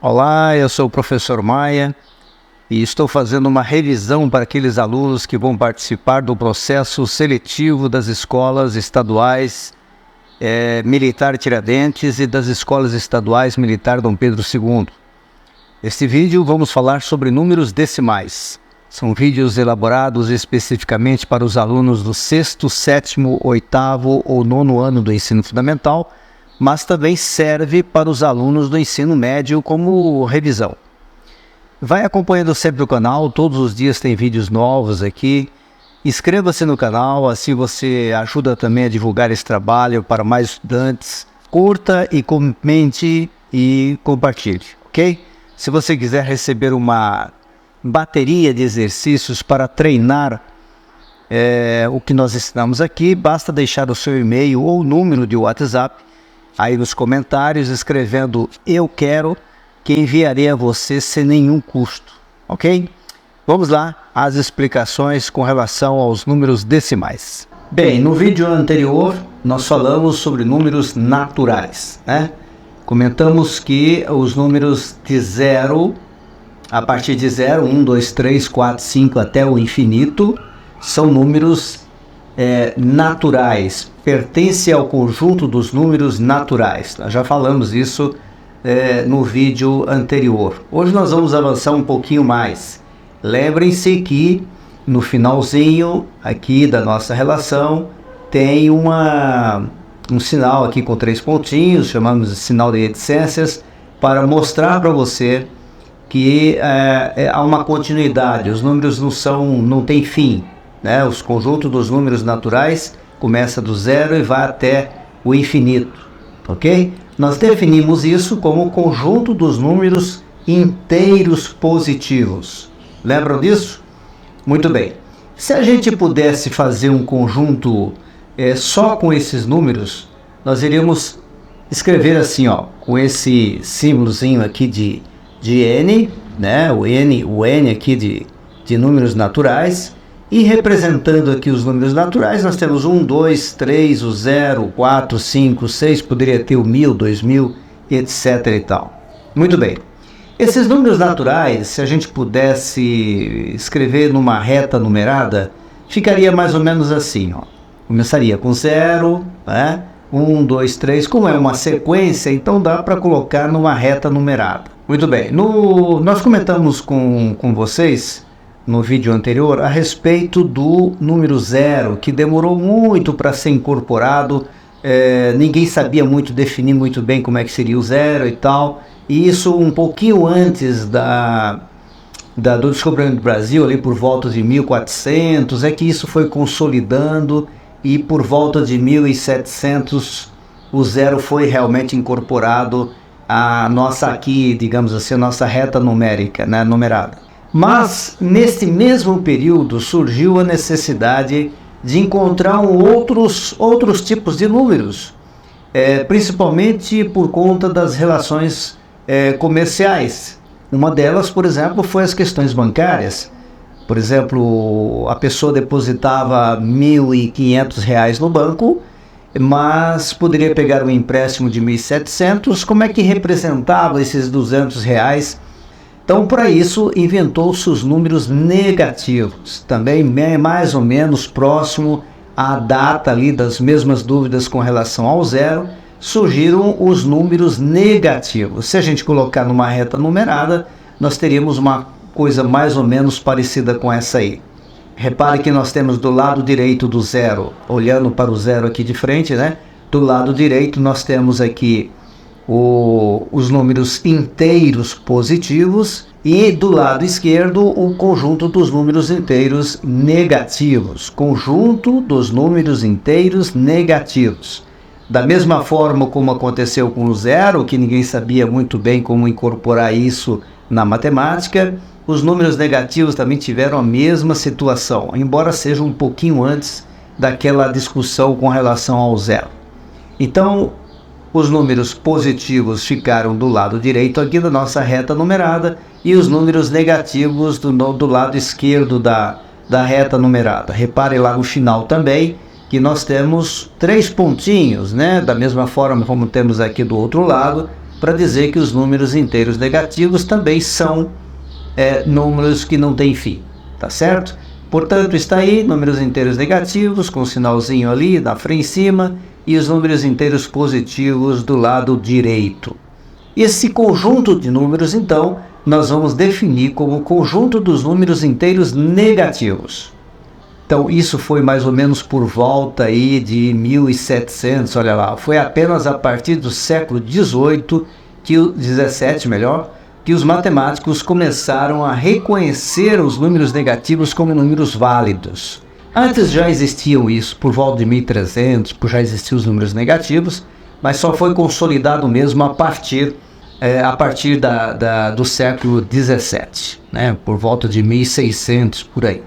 Olá, eu sou o professor Maia e estou fazendo uma revisão para aqueles alunos que vão participar do processo seletivo das escolas estaduais Militar Tiradentes e das escolas estaduais Militar Dom Pedro II. Neste vídeo vamos falar sobre números decimais. São vídeos elaborados especificamente para os alunos do 6º, 7º, 8º ou 9º ano do ensino fundamental, mas também serve para os alunos do ensino médio como revisão. Vai acompanhando sempre o canal, todos os dias tem vídeos novos aqui. Inscreva-se no canal, assim você ajuda também a divulgar esse trabalho para mais estudantes. Curta e comente e compartilhe, ok? Se você quiser receber uma bateria de exercícios para treinar o que nós ensinamos aqui, basta deixar o seu e-mail ou número de WhatsApp aí nos comentários, escrevendo "eu quero", que enviarei a você sem nenhum custo, ok? Vamos lá às explicações com relação aos números decimais. Bem, no vídeo anterior nós falamos sobre números naturais, né? Comentamos que os números de 0, a partir de 0, 1, 2, 3, 4, 5 até o infinito, são números naturais, pertence ao conjunto dos números naturais. Nós já falamos isso no vídeo anterior. Hoje nós vamos avançar um pouquinho mais. Lembrem-se que no finalzinho aqui da nossa relação tem um sinal aqui com 3 pontinhos, chamamos de sinal de reticências, para mostrar para você que há uma continuidade, os números não têm fim, né? Os conjuntos dos números naturais começa do 0 e vai até o infinito, ok? Nós definimos isso como o conjunto dos números inteiros positivos. Lembram disso? Muito bem. Se a gente pudesse fazer um conjunto só com esses números, nós iríamos escrever assim, ó, com esse símbolozinho aqui de N, né? O N aqui de números naturais. E representando aqui os números naturais, nós temos 1, 2, 3, o 0, 4, 5, 6, poderia ter o 1000, 2000, etc e tal. Muito bem. Esses números naturais, se a gente pudesse escrever numa reta numerada, ficaria mais ou menos assim, ó. Começaria com 0, né? 1, 2, 3, como é uma sequência, então dá para colocar numa reta numerada. Muito bem. Nós comentamos com vocês no vídeo anterior a respeito do número 0, que demorou muito para ser incorporado, ninguém sabia definir muito bem como é que seria o 0 e tal, e isso um pouquinho antes do descobrimento do Brasil, ali por volta de 1400, é que isso foi consolidando, e por volta de 1700 o 0 foi realmente incorporado à nossa aqui, digamos assim, a nossa reta numérica, né, numerada. Mas, nesse mesmo período, surgiu a necessidade de encontrar outros tipos de números, principalmente por conta das relações comerciais. Uma delas, por exemplo, foi as questões bancárias. Por exemplo, a pessoa depositava R$ 1.500 no banco, mas poderia pegar um empréstimo de 1.700, como é que representava esses R$ 200? Então, para isso, inventou-se os números negativos, também mais ou menos próximo à data ali das mesmas dúvidas com relação ao 0, surgiram os números negativos. Se a gente colocar numa reta numerada, nós teríamos uma coisa mais ou menos parecida com essa aí. Repare que nós temos do lado direito do 0, olhando para o 0 aqui de frente, né? Do lado direito nós temos aqui os números inteiros positivos e do lado esquerdo o conjunto dos números inteiros negativos. Conjunto dos números inteiros negativos. Da mesma forma como aconteceu com o 0, que ninguém sabia muito bem como incorporar isso na matemática, os números negativos também tiveram a mesma situação, embora seja um pouquinho antes daquela discussão com relação ao 0. Então, os números positivos ficaram do lado direito aqui da nossa reta numerada e os números negativos do lado esquerdo da reta numerada. Repare lá no final também que nós temos 3 pontinhos, né? Da mesma forma como temos aqui do outro lado, para dizer que os números inteiros negativos também são números que não têm fim, tá certo? Portanto, está aí números inteiros negativos com um sinalzinho ali na frente em cima e os números inteiros positivos do lado direito. Esse conjunto de números, então, nós vamos definir como o conjunto dos números inteiros negativos. Então, isso foi mais ou menos por volta aí de 1700, olha lá, foi apenas a partir do século XVIII, que os matemáticos começaram a reconhecer os números negativos como números válidos. Antes já existiam isso, por volta de 1300, já existiam os números negativos, mas só foi consolidado mesmo a partir do século XVII, né? Por volta de 1600, por aí.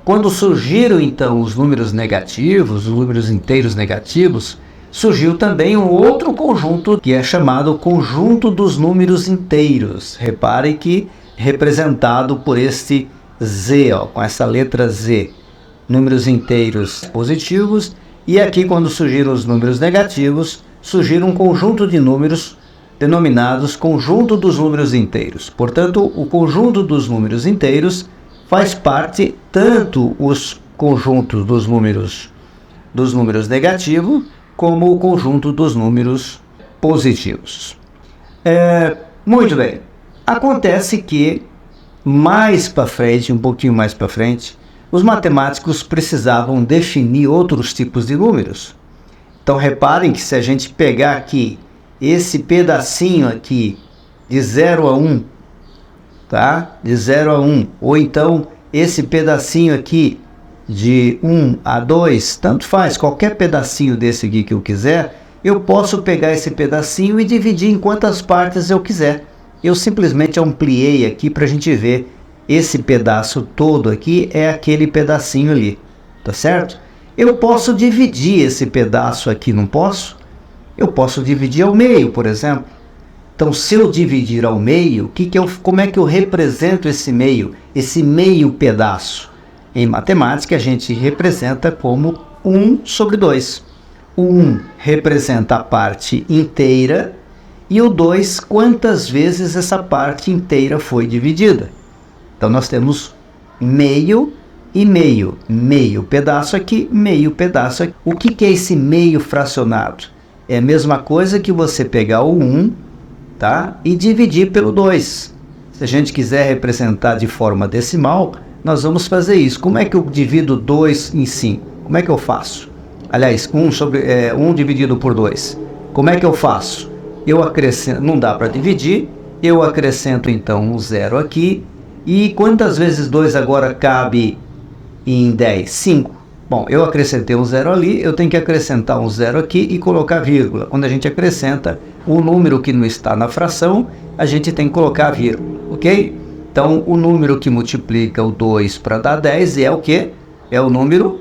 Quando surgiram então os números negativos, os números inteiros negativos, surgiu também um outro conjunto que é chamado conjunto dos números inteiros. Reparem que representado por este Z, ó, com essa letra Z. Números inteiros positivos, e aqui quando surgiram os números negativos, surgiram um conjunto de números denominados conjunto dos números inteiros. Portanto, o conjunto dos números inteiros faz parte tanto os conjuntos dos números negativos como o conjunto dos números positivos. Muito bem. Acontece que mais para frente, um pouquinho mais para frente, os matemáticos precisavam definir outros tipos de números. Então reparem que se a gente pegar aqui esse pedacinho aqui de 0 a 1, tá? De 0 a 1, ou então esse pedacinho aqui de 1 a 2, tanto faz, qualquer pedacinho desse aqui que eu quiser, eu posso pegar esse pedacinho e dividir em quantas partes eu quiser. Eu simplesmente ampliei aqui para a gente ver. Esse pedaço todo aqui é aquele pedacinho ali, tá certo? Eu posso dividir esse pedaço aqui, não posso? Eu posso dividir ao meio, por exemplo. Então, se eu dividir ao meio, como é que eu represento esse meio pedaço? Em matemática, a gente representa como 1 sobre 2. O 1 representa a parte inteira e o 2, quantas vezes essa parte inteira foi dividida. Então, nós temos meio e meio. Meio pedaço aqui, meio pedaço aqui. O que é esse meio fracionado? É a mesma coisa que você pegar o 1, tá? E dividir pelo 2. Se a gente quiser representar de forma decimal, nós vamos fazer isso. Como é que eu divido 2 em 5? Como é que eu faço? Aliás, 1 dividido por 2. Como é que eu faço? Eu acrescento, não dá para dividir, eu acrescento então um 0 aqui. E quantas vezes 2 agora cabe em 10? 5. Bom, eu acrescentei um 0 ali, eu tenho que acrescentar um 0 aqui e colocar vírgula. Quando a gente acrescenta o número que não está na fração, a gente tem que colocar vírgula, ok? Então, o número que multiplica o 2 para dar 10 é o quê? É o número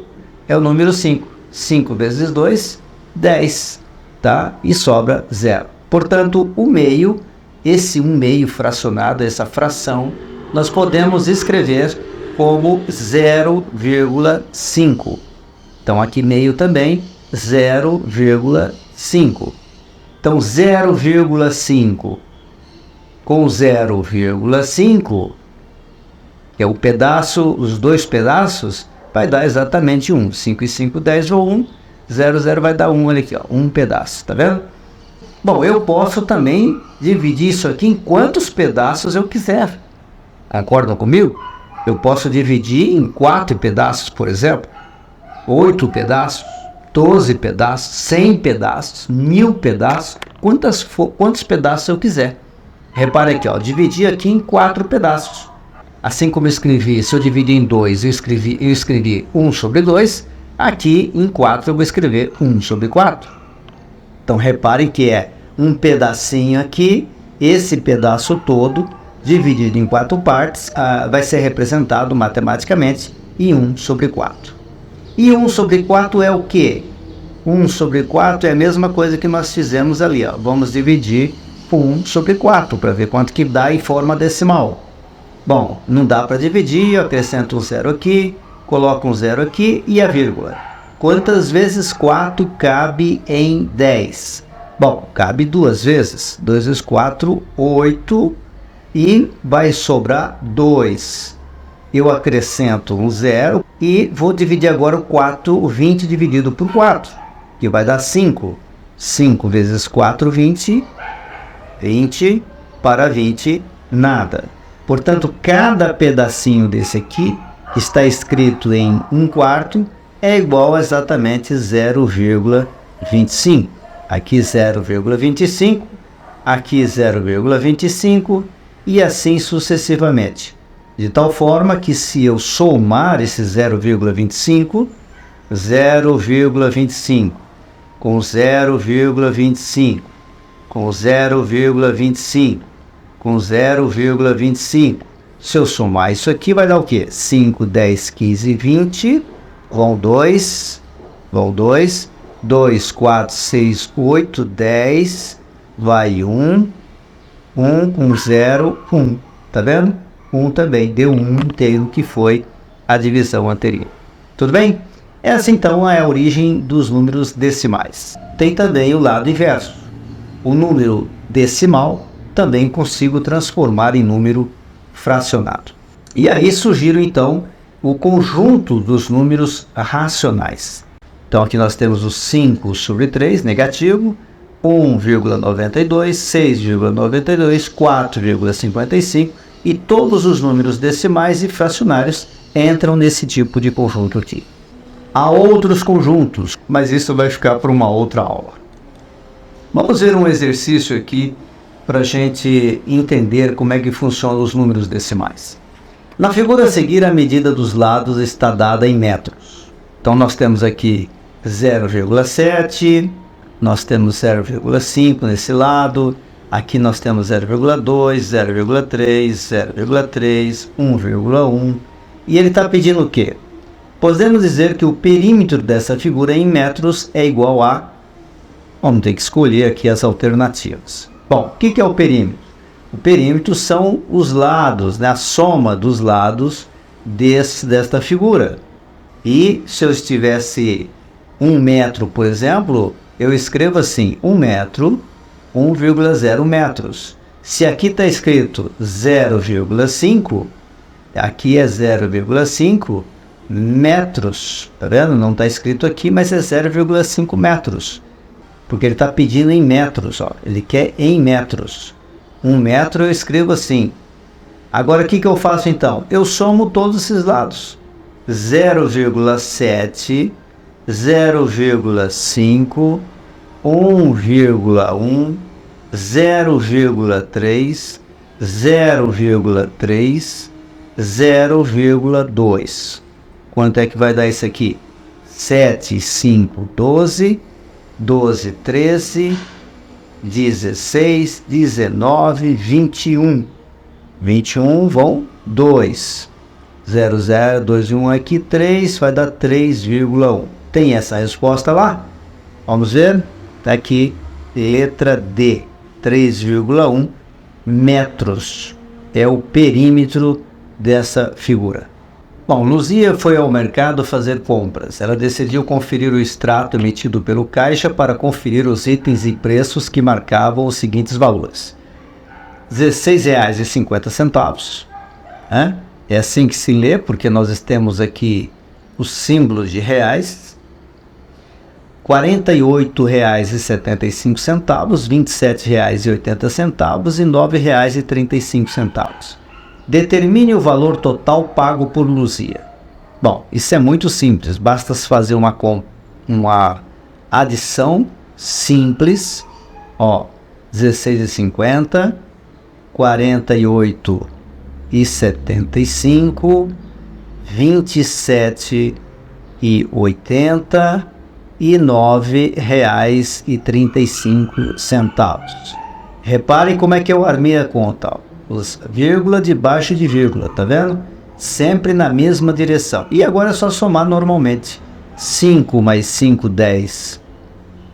5. 5 vezes 2, 10, tá? E sobra 0. Portanto, o meio, esse 1/2 fracionado, essa fração, nós podemos escrever como 0,5. Então, aqui meio também, 0,5. Então, 0,5 com 0,5, que é o pedaço, os dois pedaços, vai dar exatamente 1. 5 e 5, 10 ou 1. 0 vai dar 1, olha aqui, ó, um pedaço, tá vendo? Bom, eu posso também dividir isso aqui em quantos pedaços eu quiser. Concordam comigo? Eu posso dividir em 4 pedaços, por exemplo, 8 pedaços, 12 pedaços, 100 pedaços, 1000 pedaços, quantos pedaços eu quiser. Repare aqui, ó, dividi aqui em 4 pedaços. Assim como eu escrevi, se eu dividir em 2, eu escrevi 1 sobre 2, aqui em 4 eu vou escrever 1 sobre 4. Então reparem que é um pedacinho aqui, esse pedaço todo, dividido em 4 partes, vai ser representado matematicamente em 1 sobre 4. E 1 sobre 4 é o quê? 1 sobre 4 é a mesma coisa que nós fizemos ali, ó. Vamos dividir por 1 sobre 4 para ver quanto que dá em forma decimal. Bom, não dá para dividir, eu acrescento um 0 aqui, coloco um 0 aqui e a vírgula. Quantas vezes 4 cabe em 10? Bom, cabe duas vezes. 2 vezes 4, 8. E vai sobrar 2. Eu acrescento um 0 e vou dividir agora o 20 dividido por 4, que vai dar 5. 5 vezes 4, 20. 20 para 20, nada. Portanto, cada pedacinho desse aqui, que está escrito em 1/4, é igual a exatamente 0,25. Aqui 0,25, aqui 0,25 e assim sucessivamente. De tal forma que se eu somar esse 0,25, 0,25 com 0,25 com 0,25 com 0,25, se eu somar isso aqui vai dar o quê? 5, 10, 15, 20, vão 2, 2, 4, 6, 8, 10, vai 1, 1 com 0, 1, tá vendo? 1 também, deu 1 inteiro, que foi a divisão anterior. Tudo bem? Essa então é a origem dos números decimais. Tem também o lado inverso. O número decimal também consigo transformar em número fracionado. E aí surgiram então o conjunto dos números racionais. Então aqui nós temos o 5 sobre 3, negativo, 1,92, 6,92, 4,55 e todos os números decimais e fracionários entram nesse tipo de conjunto aqui. Há outros conjuntos, mas isso vai ficar para uma outra aula. Vamos ver um exercício aqui para a gente entender como é que funcionam os números decimais. Na figura a seguir, a medida dos lados está dada em metros. Então nós temos aqui 0,7, nós temos 0,5 nesse lado, aqui nós temos 0,2, 0,3, 0,3, 1,1, e ele está pedindo o quê? Podemos dizer que o perímetro dessa figura em metros é igual a... Vamos ter que escolher aqui as alternativas. Bom, o que é o perímetro? O perímetro são os lados, né? A soma dos lados desta figura. E se eu estivesse 1 metro, por exemplo, eu escrevo assim, 1 metro, 1,0 metros. Se aqui está escrito 0,5, aqui é 0,5 metros. Tá vendo? Não está escrito aqui, mas é 0,5 metros. Porque ele está pedindo em metros, ó. Ele quer em metros. 1 metro eu escrevo assim. Agora o que eu faço então? Eu somo todos esses lados. 0,7, 0,5, 1,1, 0,3, 0,3, 0,2. Quanto é que vai dar isso aqui? 7, 5, 12... 12, 13, 16, 19, 21. 21 vão 2. 0, 0, 2 e 1 aqui, 3, vai dar 3,1. Tem essa resposta lá? Vamos ver? Está aqui, letra D, 3,1 metros. É o perímetro dessa figura. Bom, Luzia foi ao mercado fazer compras. Ela decidiu conferir o extrato emitido pelo caixa para conferir os itens e preços que marcavam os seguintes valores. R$ 16,50. É assim que se lê, porque nós temos aqui os símbolos de reais. R$ 48,75, R$ 27,80 e R$ 9,35. Determine o valor total pago por Luzia. Bom, isso é muito simples, basta fazer uma adição simples. Ó, 16,50, 48,75, 27,80 e R$ 9,35. Reparem como é que eu armei a conta, ó. Os vírgula debaixo de vírgula, tá vendo? Sempre na mesma direção. E agora é só somar normalmente. 5 mais 5, 10.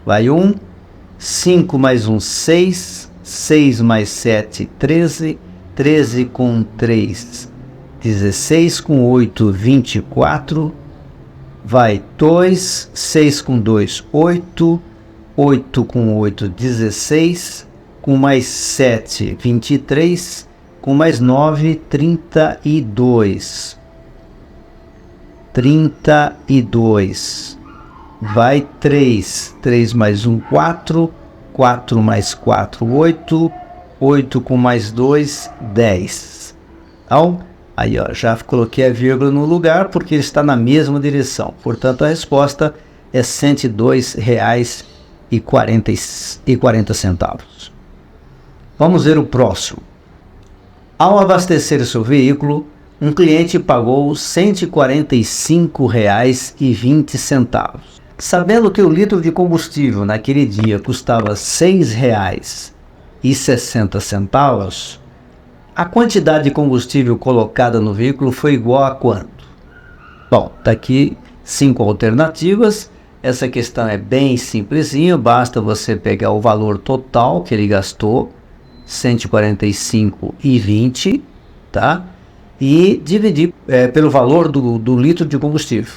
Vai 1. 5 mais 1, 6. 6 mais 7, 13. 13 com 3, 16 com 8, 24. Vai 2. 6 com 2, 8. 8 com 8, 16, com mais 7, 23, com mais 9, 32. 32. Vai 3. 3 mais 1, 4. 4 mais 4, 8. 8 com mais 2, 10. Então, aí ó, já coloquei a vírgula no lugar porque ele está na mesma direção. Portanto, a resposta é R$ 102,40. Vamos ver o próximo. Ao abastecer seu veículo, um cliente pagou R$ 145,20. Sabendo que o litro de combustível naquele dia custava R$ 6,60, a quantidade de combustível colocada no veículo foi igual a quanto? Bom, tá aqui 5 alternativas. Essa questão é bem simplesinha, basta você pegar o valor total que ele gastou, 145,20, tá? E dividir pelo valor do litro de combustível.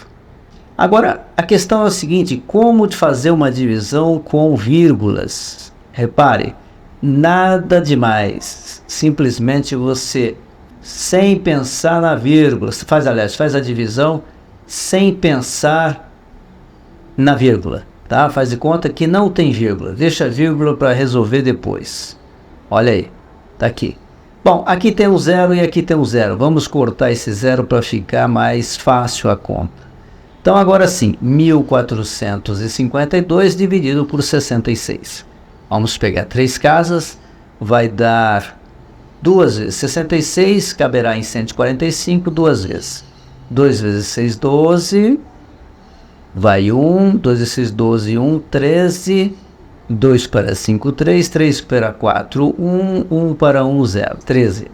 Agora, a questão é a seguinte: como fazer uma divisão com vírgulas? Repare, nada demais. Simplesmente você, sem pensar na vírgula, faz a divisão sem pensar na vírgula, tá? Faz de conta que não tem vírgula. Deixa a vírgula para resolver depois. Olha aí, tá aqui. Bom, aqui tem um zero e aqui tem um zero. Vamos cortar esse zero para ficar mais fácil a conta. Então, agora sim, 1.452 dividido por 66. Vamos pegar 3 casas, vai dar 2 vezes 66, caberá em 145 2 vezes. 2 vezes 6, 12, vai 1, 2 vezes 6, 12, 1, 13, 2 para 5, 3, 3 para 4, 1, 1 para 1, 0, 13.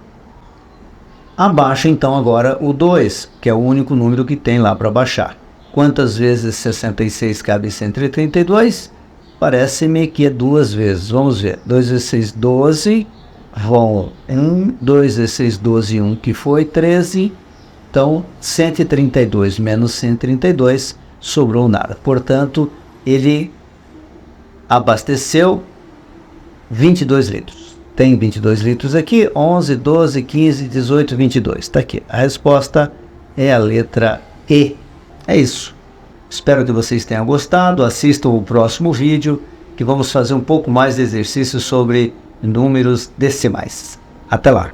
Abaixa então agora o 2, que é o único número que tem lá para baixar. Quantas vezes 66 cabe em 132? Parece-me que é 2 vezes. Vamos ver. 2 vezes 6, 12. Vão 1. 2 vezes 6, 12, 1, que foi 13. Então, 132 menos 132, sobrou nada. Portanto, ele abasteceu 22 litros. Tem 22 litros aqui. 11, 12, 15, 18, 22. Está aqui. A resposta é a letra E. É isso. Espero que vocês tenham gostado. Assistam o próximo vídeo, que vamos fazer um pouco mais de exercício sobre números decimais. Até lá!